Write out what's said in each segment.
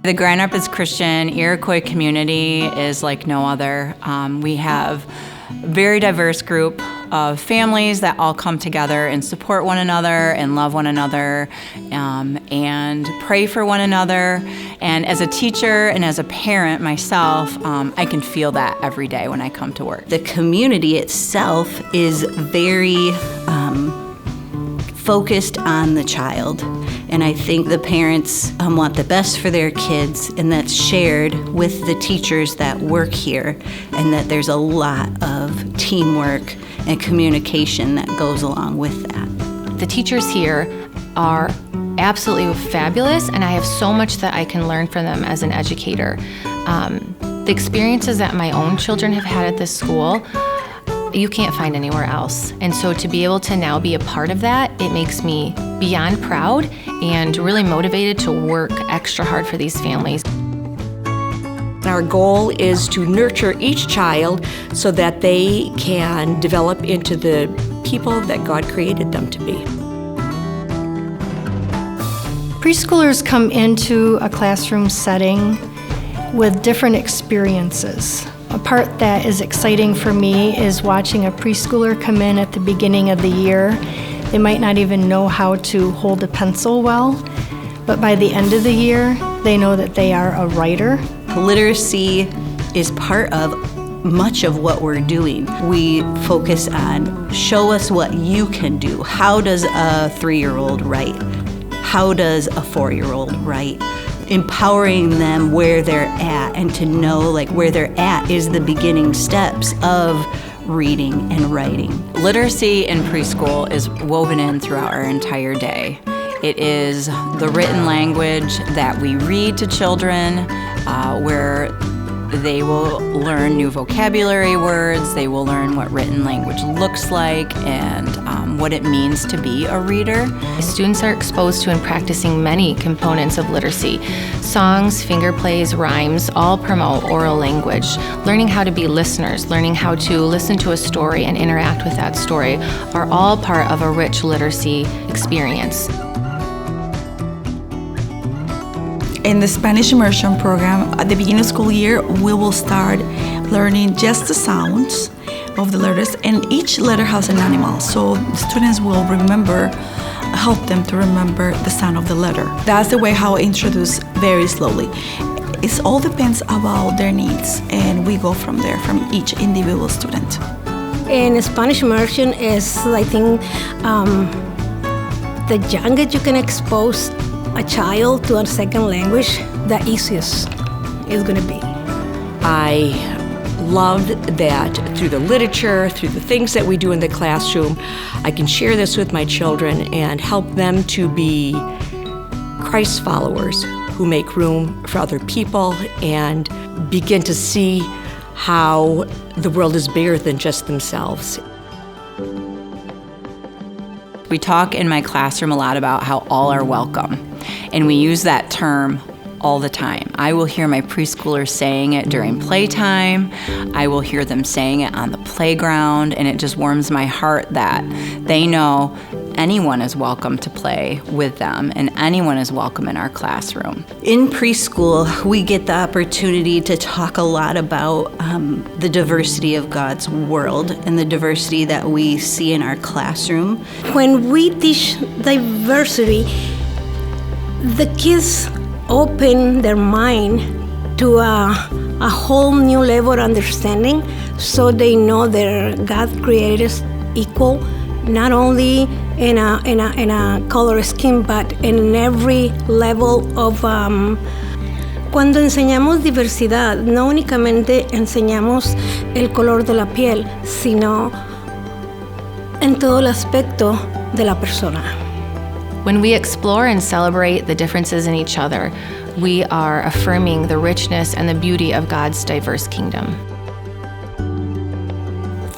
The Grand Rapids Christian Iroquois community is like no other. We have a very diverse group of families that all come together and support one another and love one another and pray for one another. And as a teacher and as a parent myself, I can feel that every day when I come to work. The community itself is very focused on the child. And I think the parents want the best for their kids, and that's shared with the teachers that work here, and that there's a lot of teamwork and communication that goes along with that. The teachers here are absolutely fabulous, and I have so much that I can learn from them as an educator. The experiences that my own children have had at this school, you can't find anywhere else. And so to be able to now be a part of that, it makes me beyond proud and really motivated to work extra hard for these families. Our goal is to nurture each child so that they can develop into the people that God created them to be. Preschoolers come into a classroom setting with different experiences. A part that is exciting for me is watching a preschooler come in at the beginning of the year. They might not even know how to hold a pencil well, but by the end of the year, they know that they are a writer. Literacy is part of much of what we're doing. We focus on show us what you can do. How does a 3-year-old write? How does a 4-year-old write? Empowering them where they're at, and to know like where they're at is the beginning steps of reading and writing. Literacy in preschool is woven in throughout our entire day. It is the written language that we read to children, where they will learn new vocabulary words, they will learn what written language looks like, and what it means to be a reader. Students are exposed to and practicing many components of literacy. Songs, finger plays, rhymes, all promote oral language. Learning how to be listeners, learning how to listen to a story and interact with that story are all part of a rich literacy experience. In the Spanish immersion program, at the beginning of school year, we will start learning just the sounds of the letters, and each letter has an animal, so the students will help them to remember the sound of the letter. That's the way how I introduce very slowly. It all depends about their needs, and we go from there, from each individual student. In Spanish immersion is, I think, the younger you can expose a child to a second language, the easiest it's going to be. I loved that through the literature, through the things that we do in the classroom, I can share this with my children and help them to be Christ followers who make room for other people and begin to see how the world is bigger than just themselves. We talk in my classroom a lot about how all are welcome, and we use that term all the time. I will hear my preschoolers saying it during playtime. I will hear them saying it on the playground, and it just warms my heart that they know anyone is welcome to play with them, and anyone is welcome in our classroom. In preschool, we get the opportunity to talk a lot about the diversity of God's world and the diversity that we see in our classroom. When we teach diversity, the kids open their mind to a whole new level of understanding, so they know that God created us equal, not only in a color scheme, but in every level of. Cuando enseñamos diversidad, no únicamente enseñamos el color de la piel, sino en todo el aspecto de la persona. When we explore and celebrate the differences in each other, we are affirming the richness and the beauty of God's diverse kingdom.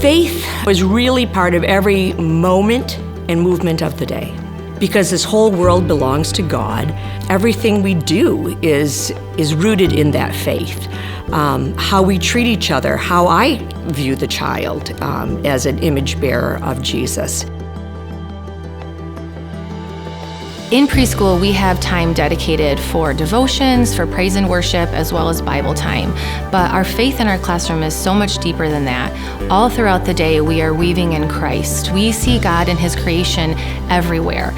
Faith was really part of every moment and movement of the day. Because this whole world belongs to God, everything we do is rooted in that faith. How we treat each other, how I view the child as an image bearer of Jesus. In preschool, we have time dedicated for devotions, for praise and worship, as well as Bible time. But our faith in our classroom is so much deeper than that. All throughout the day, we are weaving in Christ. We see God and His creation everywhere.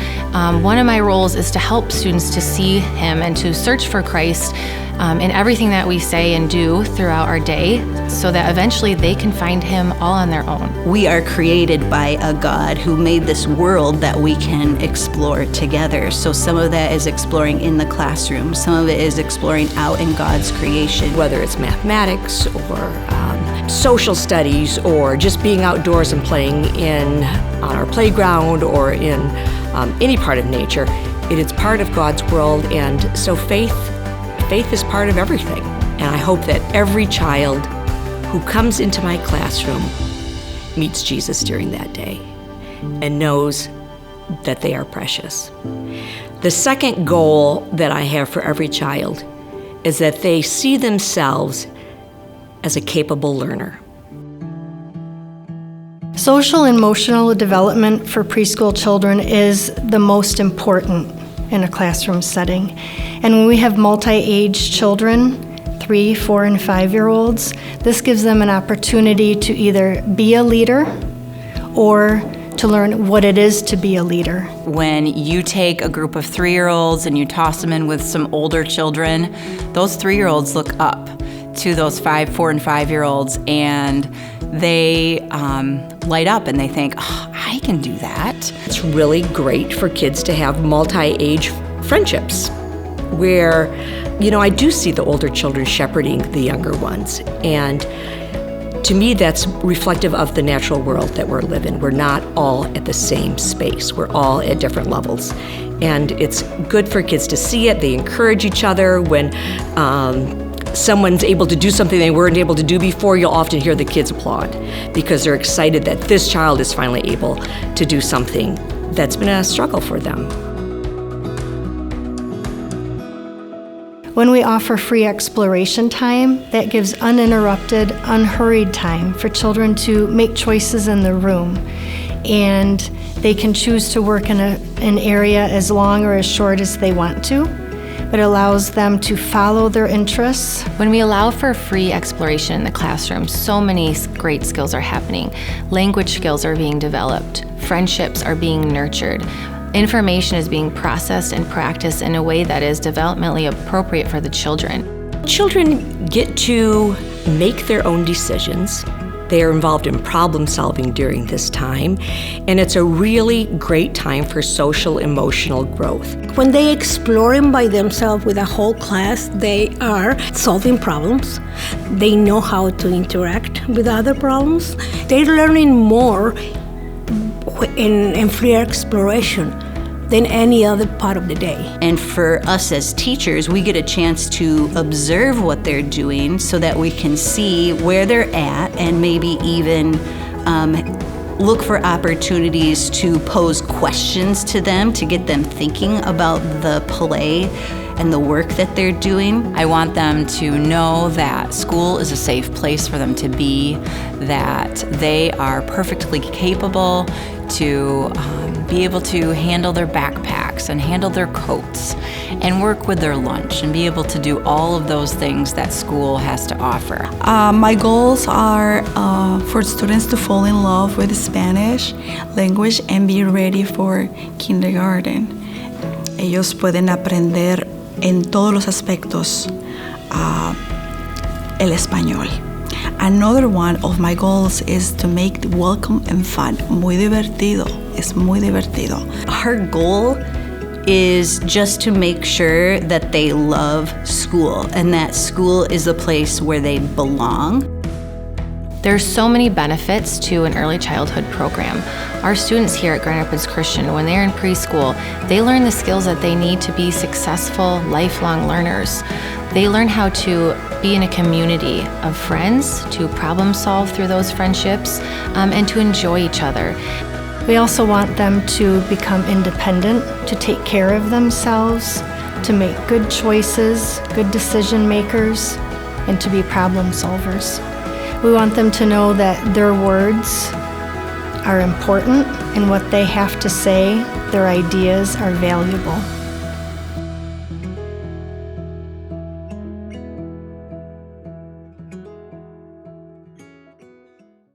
One of my roles is to help students to see Him and to search for Christ in everything that we say and do throughout our day, so that eventually they can find Him all on their own. We are created by a God who made this world that we can explore together. So some of that is exploring in the classroom. Some of it is exploring out in God's creation. Whether it's mathematics or social studies or just being outdoors and playing on our playground or in any part of nature, it is part of God's world, and so faith is part of everything. And I hope that every child who comes into my classroom meets Jesus during that day and knows that they are precious. The second goal that I have for every child is that they see themselves as a capable learner. Social and emotional development for preschool children is the most important in a classroom setting. And when we have multi-age children, 3, 4, and 5-year-olds, this gives them an opportunity to either be a leader or to learn what it is to be a leader. When you take a group of 3-year-olds and you toss them in with some older children, those 3-year-olds look up to those 5, 4, and 5-year-olds, and they light up and they think, oh, I can do that. It's really great for kids to have multi-age friendships where, I do see the older children shepherding the younger ones. And to me, that's reflective of the natural world that we're living. We're not all at the same space. We're all at different levels. And it's good for kids to see it. They encourage each other. When someone's able to do something they weren't able to do before, you'll often hear the kids applaud because they're excited that this child is finally able to do something that's been a struggle for them. When we offer free exploration time, that gives uninterrupted, unhurried time for children to make choices in the room. And they can choose to work in an area as long or as short as they want to. It allows them to follow their interests. When we allow for free exploration in the classroom, so many great skills are happening. Language skills are being developed. Friendships are being nurtured. Information is being processed and practiced in a way that is developmentally appropriate for the children. Children get to make their own decisions. They are involved in problem solving during this time, and it's a really great time for social emotional growth. When they exploring by themselves with a whole class, they are solving problems. They know how to interact with other problems. They're learning more in free exploration than any other part of the day. And for us as teachers, we get a chance to observe what they're doing so that we can see where they're at and maybe even look for opportunities to pose questions to them to get them thinking about the play and the work that they're doing. I want them to know that school is a safe place for them to be, that they are perfectly capable to be able to handle their backpacks and handle their coats and work with their lunch and be able to do all of those things that school has to offer. My goals are for students to fall in love with the Spanish language and be ready for kindergarten. Ellos pueden aprender en todos los aspectos el español. Another one of my goals is to make the welcome and fun muy divertido. Es muy divertido. Our goal is just to make sure that they love school and that school is a place where they belong. There's so many benefits to an early childhood program. Our students here at Grand Rapids Christian, when they're in preschool, they learn the skills that they need to be successful, lifelong learners. They learn how to be in a community of friends, to problem solve through those friendships, and to enjoy each other. We also want them to become independent, to take care of themselves, to make good choices, good decision makers, and to be problem solvers. We want them to know that their words are important, and what they have to say, their ideas, are valuable.